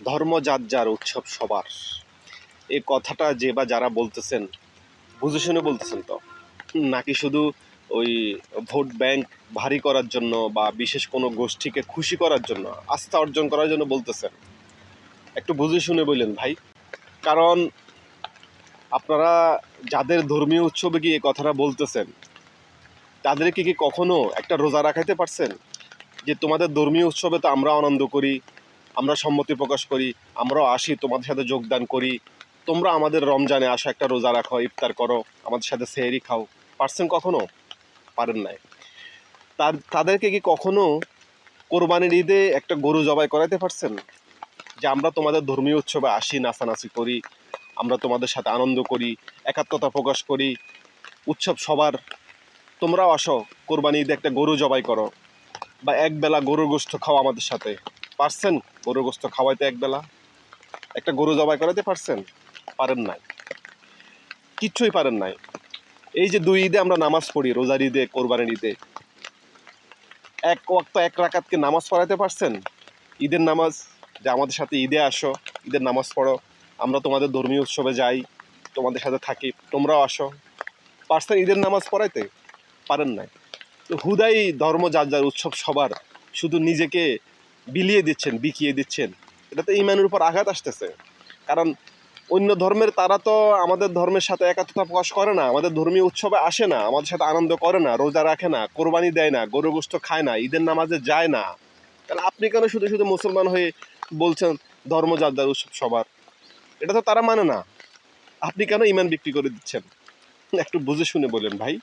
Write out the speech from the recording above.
ধর্ম যার যার, উৎসব সবার, এই কথাটা যে বা যারা বলতেছেন বুঝে শুনে বলতেছেন তো, নাকি শুধু ওই ভোট ব্যাংক ভারী করার জন্য বা বিশেষ কোনো গোষ্ঠীকে খুশি করার জন্য, আস্থা অর্জন করার জন্য বলতেছেন? একটু বুঝে শুনে বললেন ভাই। কারণ আপনারা যাদের ধর্মীয় উৎসবে গিয়ে এই কথাটা বলতেছেন, তাদেরকে কি কখনো একটা রোজা রাখাইতে পারছেন? যে তোমাদের ধর্মীয় উৎসবে তো আমরা আনন্দ করি, আমরা সম্মতি প্রকাশ করি, আমরাও আসি, তোমাদের সাথে যোগদান করি, তোমরা আমাদের রমজানে আসো, একটা রোজা রাখো, ইফতার করো, আমাদের সাথে সেহরি খাও। পারছেন কখনো? পারেন নাই। তাদেরকে কি কখনো কোরবানির ঈদে একটা গরু জবাই করাইতে পারছেন? যে আমরা তোমাদের ধর্মীয় উৎসবে আসি, নাচানাচি করি, আমরা তোমাদের সাথে আনন্দ করি, একাত্মতা প্রকাশ করি, উৎসব সবার, তোমরাও আসো, কোরবানি ঈদে একটা গরু জবাই করো, বা একবেলা গরুর গোস্ত খাও আমাদের সাথে। পারছেন গরুর গোস্ত খাওয়াইতে? একবেলা একটা গরু জবাই করাইতে পারছেন? পারেন নাই, কিচ্ছুই পারেন নাই। এই যে দুই ঈদে আমরা নামাজ পড়ি, রোজার ঈদে, কোরবানির ঈদে, এক ওয়াক্ত এক রাকাতকে নামাজ পড়াইতে পারছেন? ঈদের নামাজ, যে আমাদের সাথে ঈদে আসো, ঈদের নামাজ পড়ো, আমরা তোমাদের ধর্মীয় উৎসবে যাই, তোমাদের সাথে থাকি, তোমরাও আসো। পারছেন ঈদের নামাজ পড়াইতে? পারেন নাই। তো হুদাই ধর্ম যার যার, উৎসব সবার, শুধু নিজেকে বিলিয়ে দিচ্ছেন, বিকিয়ে দিচ্ছেন। এটা তো ঈমানের উপর আঘাত আসতেছে। কারণ অন্য ধর্মের তারা তো আমাদের ধর্মের সাথে একাত্মতা প্রকাশ করে না, আমাদের ধর্মীয় উৎসবে আসে না, আমাদের সাথে আনন্দ করে না, রোজা রাখে না, কোরবানি দেয় না, গরু গোস্ত খায় না, ঈদের নামাজে যায় না। তাহলে আপনি কেন শুধু শুধু মুসলমান হয়ে বলছেন ধর্ম যার যার, উৎসব সবার? এটা তো তারা মানে না। আপনি কেন ঈমান বিক্রি করে দিচ্ছেন? একটু বুঝে শুনে বলেন ভাই।